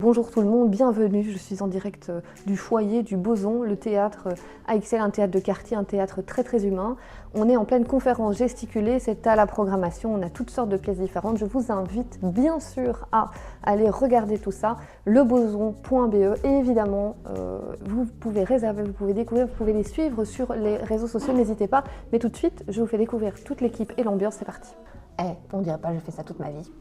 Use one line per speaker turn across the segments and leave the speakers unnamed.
bonjour tout le monde, bienvenue. Je suis en direct du foyer du Boson, le théâtre AXL, un théâtre de quartier, un théâtre très très humain. On est en pleine conférence gesticulée, c'est à la programmation, on a toutes sortes de pièces différentes. Je vous invite bien sûr à aller regarder tout ça, leboson.be, et évidemment vous pouvez réserver, vous pouvez découvrir, vous pouvez les suivre sur les réseaux sociaux, n'hésitez pas. Mais tout de suite, je vous fais découvrir toute l'équipe et l'ambiance, c'est parti.
On dirait pas, je fais ça toute ma vie.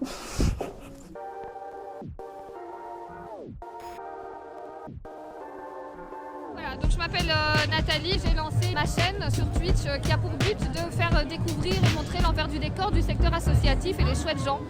Voilà, donc je m'appelle Nathalie, j'ai lancé ma chaîne sur Twitch qui a pour but de faire découvrir et montrer l'envers du décor du secteur associatif et les chouettes gens.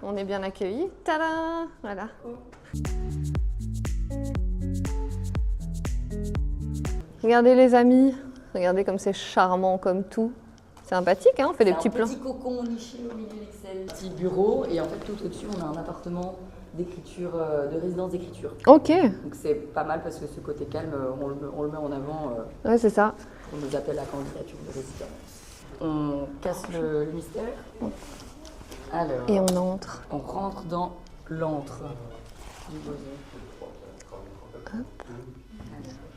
On est bien accueillis. Tada! Voilà. Regardez les amis, regardez comme c'est charmant comme tout. Sympathique, hein, on fait des petits plans.
Un petit cocon niché au milieu d'Excel. Petit bureau et en fait tout au-dessus on a un appartement d'écriture, de résidence d'écriture.
Ok.
Donc c'est pas mal parce que ce côté calme, on le met en avant
Ouais, c'est ça.
pour nous appeler la candidature de résidence. On casse le mystère. Alors,
Et on entre.
on rentre dans l'antre du Boson.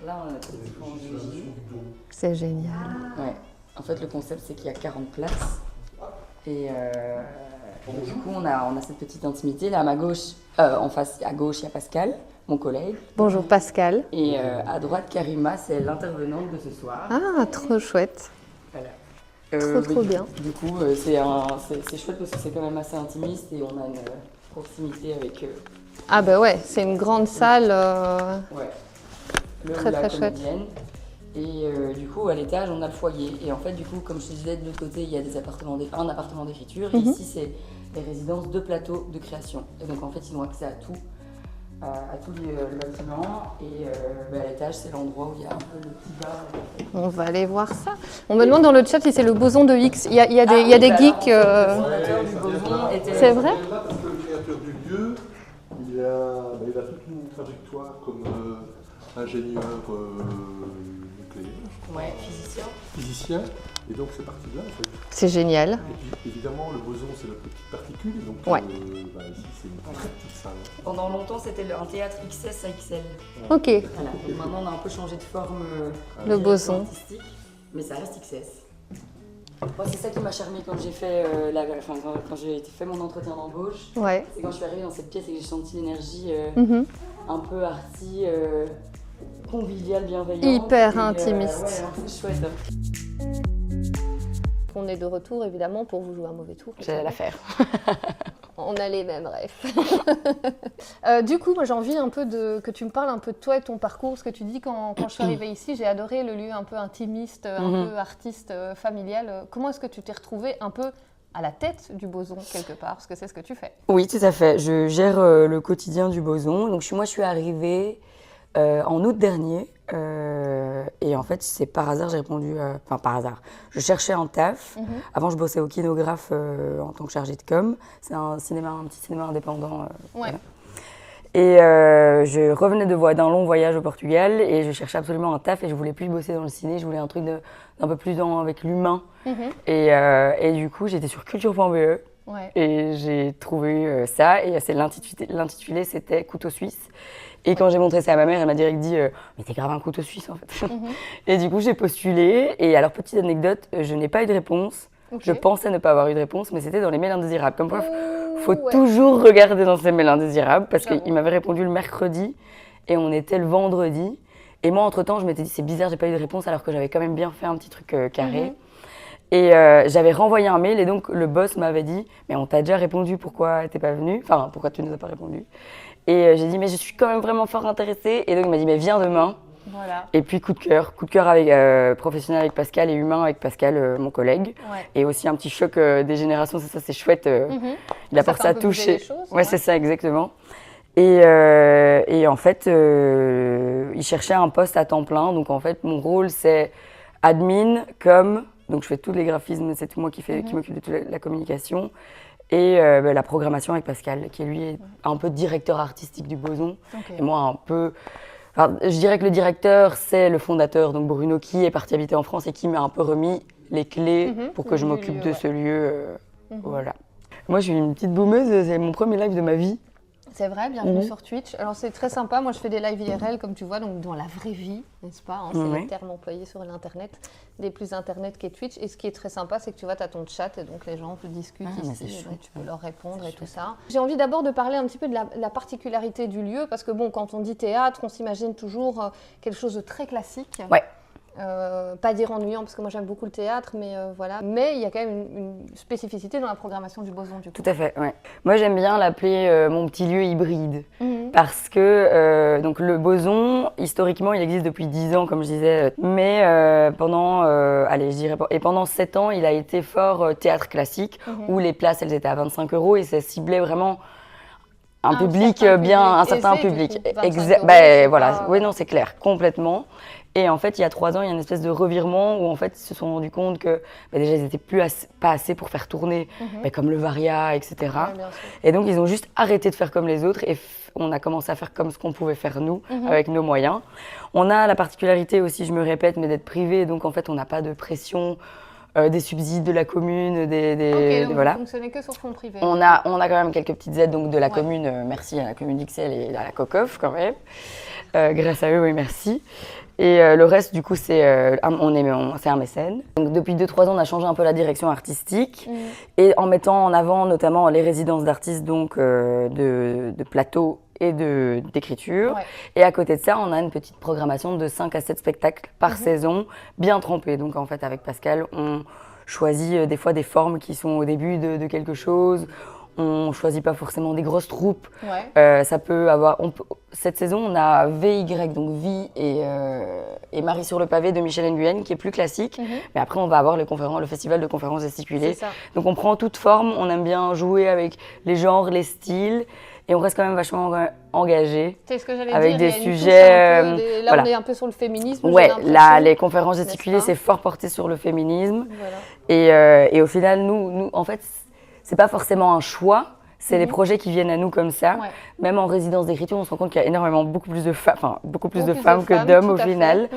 Là on a notre petit coin de vigie.
C'est génial.
Ouais. En fait, le concept, c'est qu'il y a 40 places. Et du coup, on a cette petite intimité. Là, à ma gauche, en face, à gauche, il y a Pascal, mon collègue.
Bonjour Pascal.
Et à droite, Karima, c'est l'intervenante de ce soir.
Ah, trop chouette.
Voilà.
Trop bien.
Du coup, c'est chouette parce que c'est quand même assez intimiste et on a une proximité avec
Ah bah ouais, c'est une grande salle.
ouais, le
Très,
ou la
très chouette.
comédienne. Et du coup, à l'étage, on a le foyer. Et en fait, du coup, comme je te disais, de l'autre côté, il y a un appartement d'écriture. Et ici, c'est les résidences de plateaux de création. Et donc, en fait, ils ont accès à tout le bâtiment. Et à l'étage, c'est l'endroit où il y a un peu le petit bar.
On va aller voir ça. On me demande dans le chat si c'est le boson de X. Il y a des geeks.
Le fondateur du Boson était...
C'est vrai?
Là, parce que le créateur du lieu, il a toute une trajectoire comme ingénieur nucléaire,
Ouais, physicien.
physicien, et donc c'est parti de là en fait.
C'est génial.
Et puis évidemment, le boson c'est la petite particule, et donc
Ouais.
ici c'est une très petite salle.
Pendant longtemps, c'était un théâtre XS à XL.
Ok.
Voilà. Donc maintenant, on a un peu changé de forme.
Le Boson.
Artistique, mais ça reste XS. Moi, c'est ça qui m'a charmé quand j'ai fait quand j'ai fait mon entretien d'embauche.
Ouais.
C'est quand je suis arrivée dans cette pièce et que j'ai senti l'énergie
Mhm.
un peu arty, conviviale, bienveillante.
Hyper
et,
intimiste.
Ouais, c'est chouette.
On est de retour évidemment pour vous jouer un mauvais tour.
J'ai la faire.
On a les mêmes rêves. Du coup, moi j'ai envie un peu que tu me parles un peu de toi et de ton parcours. Ce que tu dis quand je suis arrivée ici, j'ai adoré le lieu un peu intimiste, un peu artiste, familial. Comment est-ce que tu t'es retrouvée un peu à la tête du Boson quelque part? Parce que c'est ce que tu fais.
Oui, tout à fait. Je gère le quotidien du Boson. Donc moi, je suis arrivée en août dernier. Et en fait, c'est par hasard, j'ai répondu... Enfin, par hasard. Je cherchais un taf. Avant, je bossais au Kinographe en tant que chargée de com. C'est un petit cinéma indépendant.
Ouais.
Voilà. Et je revenais d'un long voyage au Portugal et je cherchais absolument un taf et je voulais plus bosser dans le ciné. Je voulais un truc d'un peu plus avec l'humain. Et du coup, j'étais sur culture.be.
Ouais.
Et j'ai trouvé ça, et l'intitulé c'était Couteau suisse. Et quand j'ai montré ça à ma mère, elle m'a direct dit mais t'es grave un couteau suisse en fait. Et du coup j'ai postulé, et alors petite anecdote, je n'ai pas eu de réponse.
Ok.
Je pensais ne pas avoir eu de réponse, mais c'était dans les mails indésirables. Comme quoi, faut
Ouais.
toujours regarder dans ces mails indésirables, parce
J'avoue.
qu'il m'avait répondu le mercredi, et on était le vendredi. Et moi entre-temps, je m'étais dit c'est bizarre, j'ai pas eu de réponse, alors que j'avais quand même bien fait un petit truc carré. Et j'avais renvoyé un mail et donc le boss m'avait dit « Mais on t'a déjà répondu, pourquoi t'es pas venu ? Enfin, pourquoi tu nous as pas répondu ?» Et j'ai dit « Mais je suis quand même vraiment fort intéressée. » Et donc il m'a dit « Mais viens demain. »
Voilà.
Et puis coup de cœur avec, professionnel avec Pascal et humain avec Pascal, mon collègue.
Ouais.
Et aussi un petit choc des générations, c'est ça, c'est chouette. Il apporte
fait
sa
un peu
touche.
bouger les choses,
Ouais,
ouais.
c'est ça, exactement. Et en fait, il cherchait un poste à temps plein. Donc en fait, mon rôle, c'est admin, com. Donc je fais tous les graphismes, c'est tout moi qui m'occupe de toute la communication. Et la programmation avec Pascal, qui lui est un peu directeur artistique du Boson. Et moi un peu... Enfin, je dirais que le directeur, c'est le fondateur, donc Bruno, qui est parti habiter en France et qui m'a un peu remis les clés pour que je m'occupe de ce lieu. Voilà. Moi, je suis une petite boumeuse, c'est mon premier live de ma vie.
C'est vrai, bienvenue sur Twitch. Alors c'est très sympa, moi je fais des lives IRL comme tu vois, donc dans la vraie vie, n'est-ce pas, hein, c'est le terme employé sur l'internet, des plus internet qu'est Twitch. Et ce qui est très sympa, c'est que tu vois, tu as ton chat et donc les gens discutent ici, donc tu peux leur répondre et tout ça. J'ai envie d'abord de parler un petit peu de la particularité du lieu, parce que bon, quand on dit théâtre, on s'imagine toujours quelque chose de très classique.
Ouais.
Pas dire ennuyant parce que moi j'aime beaucoup le théâtre, mais voilà. Mais il y a quand même une spécificité dans la programmation du Boson du coup.
Tout à fait, ouais. Moi j'aime bien l'appeler mon petit lieu hybride parce que donc le Boson, historiquement, il existe depuis 10 ans comme je disais, mais pendant 7 ans, il a été fort théâtre classique où les places elles étaient à 25 € et ça ciblait vraiment un certain public. Voilà, oui non c'est clair, complètement. Et en fait, il y a 3 ans, il y a une espèce de revirement où en fait, ils se sont rendus compte que déjà, ils n'étaient pas assez pour faire tourner, comme le Varia, etc. Ouais, et donc, ils ont juste arrêté de faire comme les autres et on a commencé à faire comme ce qu'on pouvait faire nous, avec nos moyens. On a la particularité aussi, je me répète, mais d'être privé. Donc, en fait, on n'a pas de pression des subsides de la commune,
donc
voilà.
Vous ne fonctionnez que sur fonds privés.
On a quand même quelques petites aides donc, de la commune. Merci à la commune d'Ixelles et à la COCOF quand même. Grâce à eux, oui, merci. Et le reste, du coup, c'est un mécène. Donc, depuis 2-3 ans, on a changé un peu la direction artistique et en mettant en avant notamment les résidences d'artistes donc, de plateau et d'écriture. Ouais. Et à côté de ça, on a une petite programmation de 5 à 7 spectacles par saison, bien trempés. Donc, en fait, avec Pascal, on choisit des fois des formes qui sont au début de quelque chose. On ne choisit pas forcément des grosses troupes. Ouais. Ça peut avoir... Cette saison, on a VY, donc Vie et Marie sur le pavé de Michel Nguyen, qui est plus classique. Mais après, on va avoir le festival de conférences gesticulées. Donc, on prend toute forme. On aime bien jouer avec les genres, les styles. Et on reste quand même vachement engagé.
C'est ce que j'allais
avec
dire.
Des sujets.
Là, voilà. On est un peu sur le féminisme.
Ouais, là, les conférences gesticulées, c'est fort porté sur le féminisme. Voilà. Et au final, nous, en fait, c'est pas forcément un choix. C'est les projets qui viennent à nous comme ça. Ouais. Même en résidence d'écriture, on se rend compte qu'il y a beaucoup plus de femmes que d'hommes au final.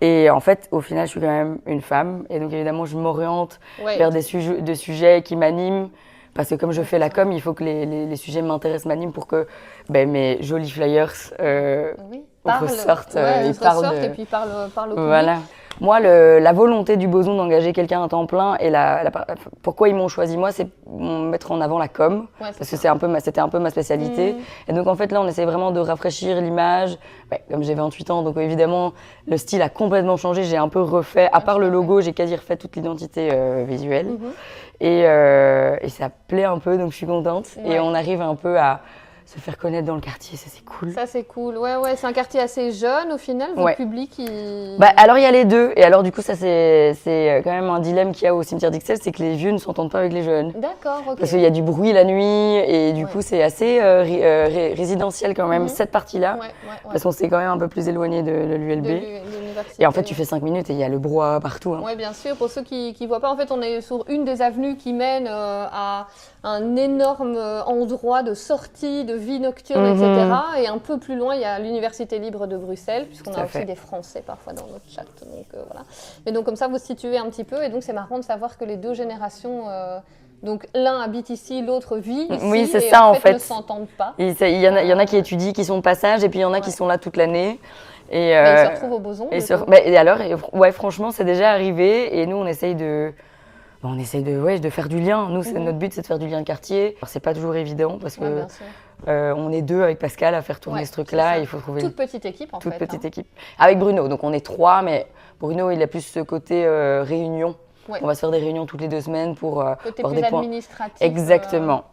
Et en fait, au final, je suis quand même une femme. Et donc, évidemment, je m'oriente vers des sujets qui m'animent. Parce que comme je fais la com, il faut que les sujets m'intéressent, m'animent pour que mes jolis flyers ressortent.
Et puis parlent au public.
Voilà. Moi, la volonté du Boson d'engager quelqu'un à temps plein et pourquoi ils m'ont choisi moi, c'est mettre en avant la com, parce que c'était un peu ma spécialité. Et donc en fait là, on essaie vraiment de rafraîchir l'image. Comme j'ai 28 ans, donc évidemment le style a complètement changé. J'ai un peu refait, à part le logo, j'ai quasi refait toute l'identité visuelle. Et ça plaît un peu, donc je suis contente. Et on arrive un peu à se faire connaître dans le quartier, ça c'est cool.
Ça c'est cool, ouais, c'est un quartier assez jeune au final, votre public
alors il y a les deux, et alors du coup ça c'est quand même un dilemme qu'il y a au cimetière d'Ixelles, c'est que les vieux ne s'entendent pas avec les jeunes.
D'accord, ok.
Parce qu'il y a du bruit la nuit, et du coup c'est assez résidentiel quand même, cette partie-là, parce qu'on s'est quand même un peu plus éloigné de l'ULB. Et en fait tu fais 5 minutes et il y a le brouhaha partout.
Oui, bien sûr, pour ceux qui ne voient pas, en fait on est sur une des avenues qui mène à un énorme endroit de sortie, de vie nocturne, etc. Et un peu plus loin, il y a l'Université libre de Bruxelles, puisqu'on a aussi des Français parfois dans notre chat. Donc, voilà. Mais donc comme ça, vous situez un petit peu. Et donc c'est marrant de savoir que les deux générations, donc l'un habite ici, l'autre vit ici.
Oui, c'est ça en fait.
Ne s'entendent pas.
Il y en a qui étudient, qui sont de passage, et puis il y en a qui sont là toute l'année.
Et ils se retrouvent au Boson.
Franchement, c'est déjà arrivé. Et nous, on essaye de faire du lien. Nous, notre but, c'est de faire du lien de quartier. Alors, c'est pas toujours évident parce que on est 2 avec Pascal à faire tourner ce truc-là. Il faut trouver
toute petite équipe
toute petite équipe. Avec Bruno, donc on est 3, mais Bruno, il a plus ce côté réunion. Ouais. On va se faire des réunions toutes les 2 semaines pour
côté
avoir
plus
des points.
Administratif.
Exactement.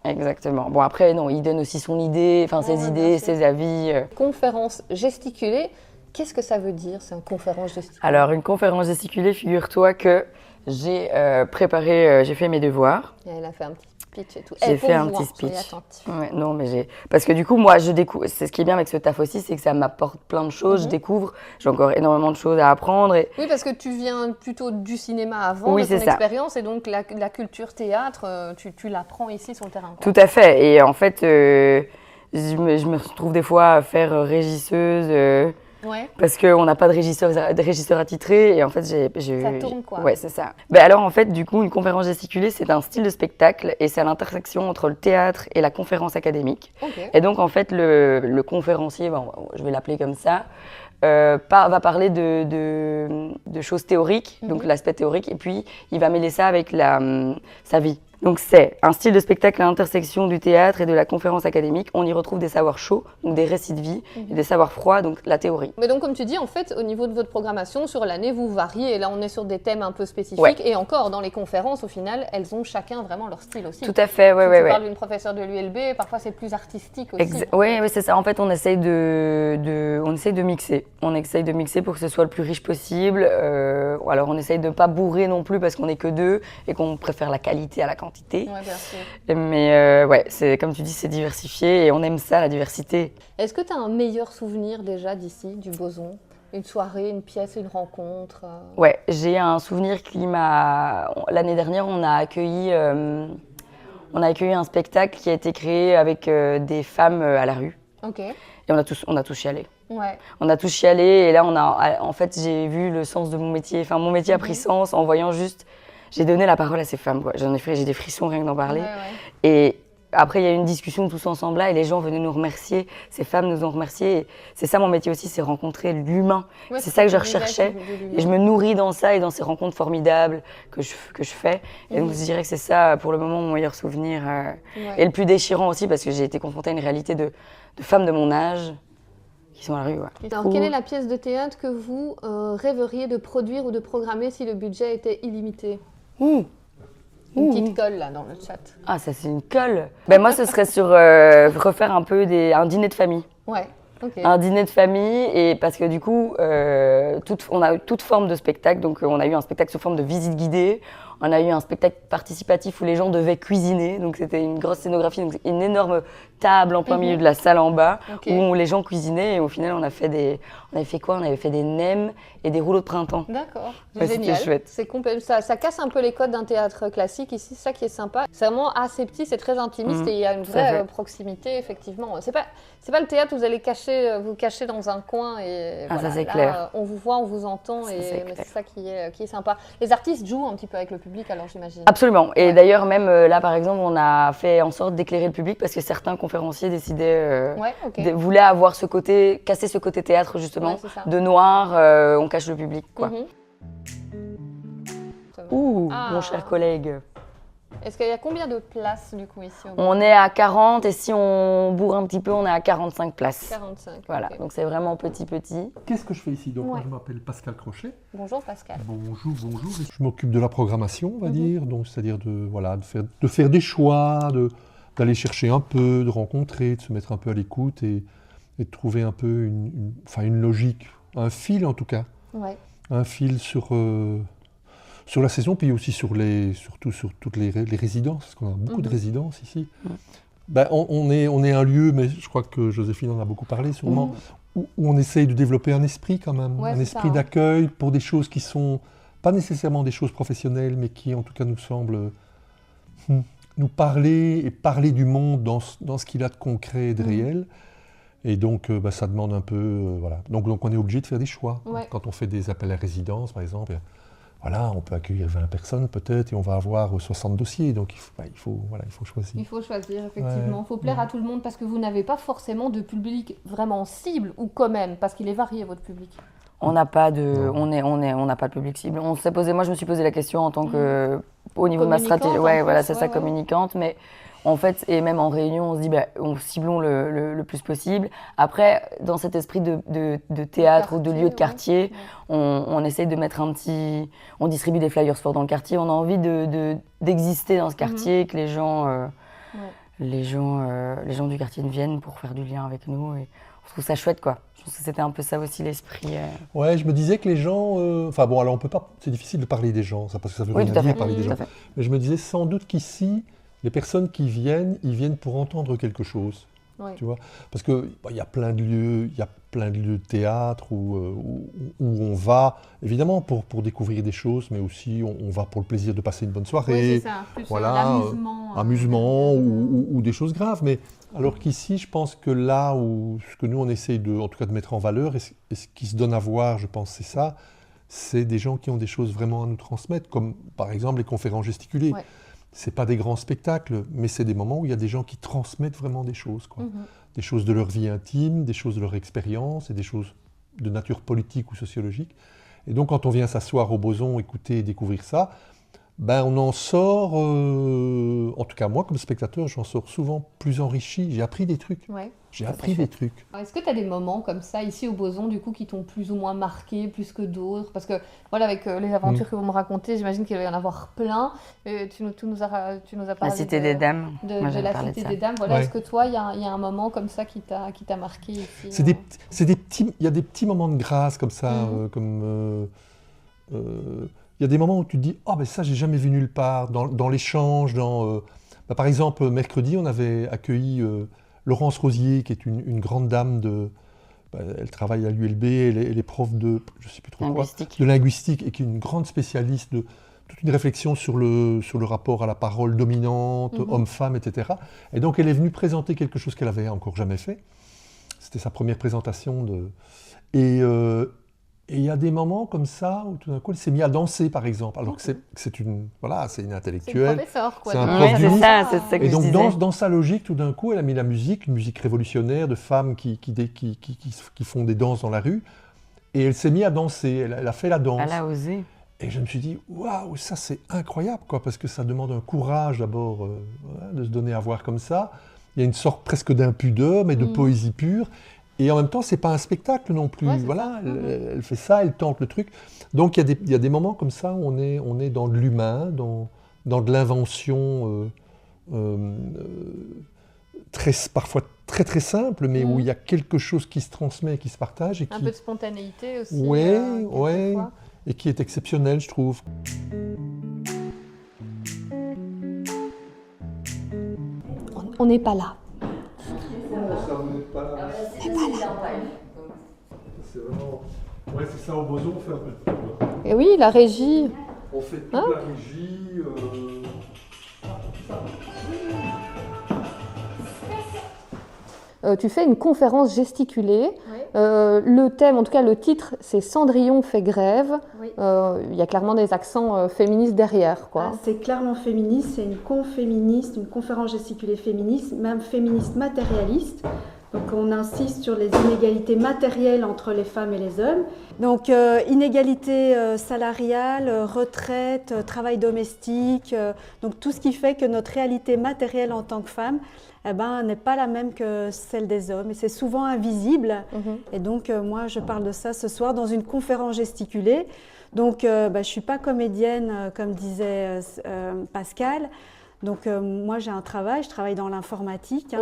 Bon après, non, il donne aussi son idée, ses idées, ses avis.
Conférence gesticulée. Qu'est-ce que ça veut dire, c'est une conférence gesticulée?
Alors, une conférence gesticulée, figure-toi que j'ai préparé, j'ai fait mes devoirs.
Et elle a fait un petit
speech et tout.
J'ai
Pour
fait un
vous,
petit
hein, soyez
speech.
attentifs.
Ouais, non, mais parce que du coup, moi, je découvre. C'est ce qui est bien avec ce taf aussi, c'est que ça m'apporte plein de choses. Je découvre. J'ai encore énormément de choses à apprendre. Et
Oui, parce que tu viens plutôt du cinéma avant,
Oui,
de ton
c'est ça.
expérience, et donc la culture théâtre, tu l'apprends ici sur le terrain.
tout à fait. Et en fait, je me retrouve des fois à faire régisseuse.
Ouais.
Parce qu'on n'a pas de régisseur attitré et en fait
Ça tourne, quoi.
Ouais, c'est ça. Ben alors en fait du coup une conférence gesticulée c'est un style de spectacle et c'est à l'intersection entre le théâtre et la conférence académique.
Ok.
Et donc en fait le conférencier, bon, je vais l'appeler comme ça, va parler de choses théoriques, donc l'aspect théorique, et puis il va mêler ça avec sa vie. Donc c'est un style de spectacle à l'intersection du théâtre et de la conférence académique. On y retrouve des savoirs chauds, donc des récits de vie, et des savoirs froids, donc la théorie.
Mais donc, comme tu dis, en fait, au niveau de votre programmation, sur l'année, vous variez. Et là, on est sur des thèmes un peu spécifiques.
Ouais.
Et encore, dans les conférences, au final, elles ont chacun vraiment leur style aussi.
Tout à fait, ouais,
Si
ouais,
tu
ouais.
parles d'une professeure de l'ULB, parfois c'est plus artistique aussi.
Oui, c'est ça. En fait, on essaye de mixer. On essaye de mixer pour que ce soit le plus riche possible. Alors, on essaye de ne pas bourrer non plus parce qu'on n'est que deux et qu'on préfère la qualité à la quantité.
Ouais, bien sûr.
Mais ouais, c'est comme tu dis, c'est diversifié et on aime ça, la diversité.
Est-ce que tu as un meilleur souvenir déjà d'ici, du Boson? Une soirée, une pièce, une rencontre
Ouais, j'ai un souvenir L'année dernière, on a accueilli un spectacle qui a été créé avec des femmes à la rue.
Ok.
Et on a tous chialé.
Ouais.
On a tous chialé et là, en fait, j'ai vu le sens de mon métier. Enfin, mon métier a pris sens en voyant juste... J'ai donné la parole à ces femmes, quoi. J'ai des frissons rien que d'en parler.
Ouais, ouais.
Et après, il y a eu une discussion tous ensemble là et les gens venaient nous remercier. Ces femmes nous ont remerciés. Et c'est ça mon métier aussi, c'est rencontrer l'humain.
Ouais,
c'est ça que je
tu disais,
recherchais.
de l'humain.
Et je me nourris dans ça et dans ces rencontres formidables que je fais. Et donc, je dirais que c'est ça, pour le moment, mon meilleur souvenir.
Ouais.
Et le plus déchirant aussi, parce que j'ai été confrontée à une réalité de femmes de mon âge qui sont à la rue. Ouais.
Alors, quelle est la pièce de théâtre que vous rêveriez de produire ou de programmer si le budget était illimité? Une petite colle là dans le chat.
Ah, ça c'est une colle. Ben moi, ce serait sur refaire un peu un dîner de famille.
Ouais, ok.
Un dîner de famille, et parce que du coup, on a eu toute forme de spectacle. Donc, on a eu un spectacle sous forme de visite guidée. On a eu un spectacle participatif où les gens devaient cuisiner. Donc, c'était une grosse scénographie, donc une énorme table en plein milieu de la salle en bas, où les gens cuisinaient. Et au final, on avait fait quoi? On avait fait des nems et des rouleaux de printemps.
D'accord,
Ouais,
génial.
c'était chouette.
C'est ça casse un peu les codes d'un théâtre classique ici, c'est ça qui est sympa. C'est vraiment assez petit, c'est très intimiste et il y a une
tout à
vraie
fait.
proximité, effectivement. C'est pas le théâtre où vous allez vous cacher dans un coin et
Ah,
voilà,
ça, c'est
là,
clair.
on vous voit, on vous entend
Ça,
et
c'est
mais
clair.
c'est ça qui est sympa. Les artistes jouent un petit peu avec le public, alors j'imagine.
Absolument. Et
Ouais.
d'ailleurs, même là, par exemple, on a fait en sorte d'éclairer le public parce que certains conférenciers décidaient,
Ouais, ok.
voulaient avoir casser ce côté théâtre, justement.
Ouais, c'est ça.
De noir, on cache le public, quoi.
Mhm.
Ouh,
Ah.
mon cher collègue.
Est-ce qu'il y a combien de places du coup ici au
On est à 40 et si on bourre un petit peu, on est à 45 places.
45.
Voilà,
ok.
donc c'est vraiment petit.
Qu'est-ce que je fais ici? Donc, moi,
Ouais.
je m'appelle Pascal Crochet.
Bonjour Pascal.
Bonjour. Je m'occupe de la programmation, on va dire. Donc, c'est-à-dire de faire des choix, d'aller chercher un peu, de rencontrer, de se mettre un peu à l'écoute et de trouver un peu une logique, un fil en tout cas.
Ouais.
Un fil sur la saison, puis aussi surtout sur toutes les résidences, parce qu'on a beaucoup de résidences ici. Ben, on est un lieu, mais je crois que Joséphine en a beaucoup parlé sûrement, où on essaye de développer un esprit quand même,
Ouais,
un
c'est
esprit
ça, hein.
d'accueil pour des choses qui sont pas nécessairement des choses professionnelles, mais qui en tout cas nous semblent nous parler et parler du monde dans ce qu'il a de concret et de réel. Et donc, ça demande un peu, voilà. Donc, on est obligé de faire des choix.
Ouais.
Quand on fait des appels à résidence, par exemple, voilà, on peut accueillir 20 personnes peut-être et on va avoir 60 dossiers. Donc, il faut choisir.
Il faut choisir, effectivement. Il faut plaire à tout le monde parce que vous n'avez pas forcément de public vraiment cible ou quand même, parce qu'il est varié votre public.
On n'a pas on n'a pas de public cible. Moi, je me suis posé la question en tant que, au niveau de ma stratégie,
Communicante,
ouais,
en
voilà,
plus,
c'est ça,
ouais.
communicante, mais en fait, et même en réunion, on se dit, on ciblons le plus possible. Après, dans cet esprit de théâtre ou de lieu de quartier, on essaye de mettre on distribue des flyers forts dans le quartier, on a envie d'exister dans ce quartier, que les gens du quartier viennent pour faire du lien avec nous, et on trouve ça chouette, quoi. Je pense que c'était un peu ça aussi l'esprit.
Ouais, je me disais que les gens... alors on peut pas... C'est difficile de parler des gens, ça, parce que ça veut
Oui,
rien
tout à
dire,
fait.
parler des
Tout à
gens.
fait.
Mais je me disais sans doute qu'ici, Les personnes qui viennent, ils viennent pour entendre quelque chose.
Ouais.
Tu vois, parce que il y a plein de lieux, de théâtre où on va évidemment pour découvrir des choses, mais aussi on va pour le plaisir de passer une bonne soirée.
Oui, c'est ça. Plus
Amusement ou des choses graves. Mais alors qu'ici, je pense que là où ce que nous on essaye en tout cas de mettre en valeur et ce qui se donne à voir, je pense, c'est ça. C'est des gens qui ont des choses vraiment à nous transmettre, comme par exemple les conférences gesticulées.
Ouais.
C'est pas des grands spectacles, mais c'est des moments où il y a des gens qui transmettent vraiment des choses, quoi.
Mhm.
Des choses de leur vie intime, des choses de leur expérience et des choses de nature politique ou sociologique. Et donc, quand on vient s'asseoir au Boson, écouter et découvrir ça, ben, on en sort, en tout cas moi comme spectateur, j'en sors souvent plus enrichi. J'ai appris des trucs.
Ouais.
J'ai appris des trucs.
Est-ce que tu as des moments comme ça, ici au Boson, du coup, qui t'ont plus ou moins marqué, plus que d'autres? Parce que, voilà, avec les aventures que vous me racontez, j'imagine qu'il va y en avoir plein. Tu nous as parlé
La Cité des Dames.
de
Moi,
la
j'avais parlé
Cité
de ça.
des Dames. Voilà,
Ouais.
est-ce que toi, il y a un moment comme ça qui t'a marqué ici?
C'est des petits, il y a des petits moments de grâce comme ça, il y a des moments où tu te dis, oh ben ça j'ai jamais vu nulle part, dans l'échange, par exemple mercredi on avait accueilli Laurence Rosier qui est une grande dame elle travaille à l'ULB, elle est prof de, je sais plus trop
Linguistique.
de linguistique et qui est une grande spécialiste de toute une réflexion sur le rapport à la parole dominante, homme-femme, etc. Et donc elle est venue présenter quelque chose qu'elle avait encore jamais fait. C'était sa première présentation et il y a des moments comme ça où tout d'un coup elle s'est mise à danser par exemple, alors que c'est une intellectuelle.
C'est le professeur, quoi.
C'est un
donc.
prof
Ouais,
d'humour.
c'est ça que
Et
je
donc
disais.
dans sa logique, tout d'un coup, elle a mis la musique, une musique révolutionnaire de femmes qui font des danses dans la rue, et elle s'est mise à danser, elle a fait la danse.
Elle a osé.
Et je me suis dit, waouh, ça c'est incroyable, quoi, parce que ça demande un courage d'abord de se donner à voir comme ça. Il y a une sorte presque d'impudeur, mais de poésie pure. Et en même temps, c'est pas un spectacle non plus.
Ouais, c'est
voilà,
ça.
elle fait ça, elle tente le truc. Donc il y a des moments comme ça où on est dans de l'humain, dans de l'invention parfois très très simple, mais où il y a quelque chose qui se transmet, qui se partage.
Un peu de spontanéité aussi.
Ouais,
quelquefois.
et qui est exceptionnel, je trouve.
On n'est pas là.
Ça, vous n'êtes pas là. C'est vraiment... Ouais, c'est ça, au Boson, on fait un peu de tout.
Et oui, la régie.
On fait toute
Hein
la régie.
Tu fais une conférence gesticulée. Le thème, en tout cas le titre, c'est Cendrillon fait grève.
Oui.
Il y a clairement des accents féministes derrière, quoi.
Ah, c'est clairement féministe, c'est une féministe, une conférence gesticulée féministe, même féministe matérialiste. Donc on insiste sur les inégalités matérielles entre les femmes et les hommes. Donc inégalité salariale, retraite, travail domestique, donc tout ce qui fait que notre réalité matérielle en tant que femme n'est pas la même que celle des hommes et c'est souvent invisible. Et donc moi je parle de ça ce soir dans une conférence gesticulée. Donc je ne suis pas comédienne comme disait Pascal. Donc moi j'ai un travail, je travaille dans l'informatique.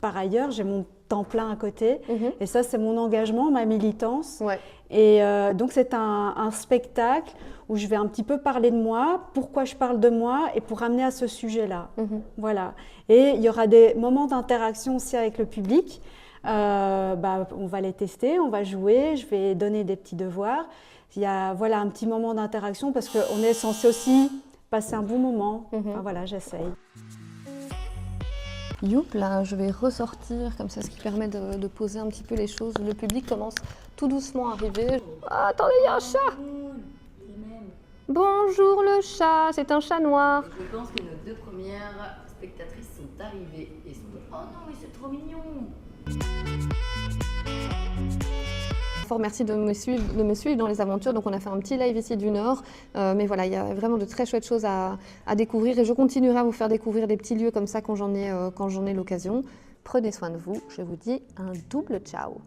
Par ailleurs, j'ai mon temps plein à côté. Et ça c'est mon engagement, ma militance.
Ouais.
Et donc c'est un spectacle où je vais un petit peu parler de moi, pourquoi je parle de moi et pour ramener à ce sujet-là. Voilà. Et il y aura des moments d'interaction aussi avec le public. On va les tester, on va jouer, je vais donner des petits devoirs. Il y a un petit moment d'interaction parce qu'on est censé aussi passer un bon moment. Enfin, voilà, j'essaye.
Youp, là, je vais ressortir comme ça, ce qui permet de poser un petit peu les choses. Le public commence tout doucement à arriver. Ah, attendez, il y a un chat. Bonjour le chat, c'est un chat noir.
Je pense que nos deux premières spectatrices sont arrivées et sont dit « Oh non, mais c'est trop mignon !»
Fort merci de me suivre dans les aventures. Donc on a fait un petit live ici d'une heure, mais voilà, il y a vraiment de très chouettes choses à découvrir et je continuerai à vous faire découvrir des petits lieux comme ça quand j'en ai l'occasion. Prenez soin de vous, je vous dis un double ciao.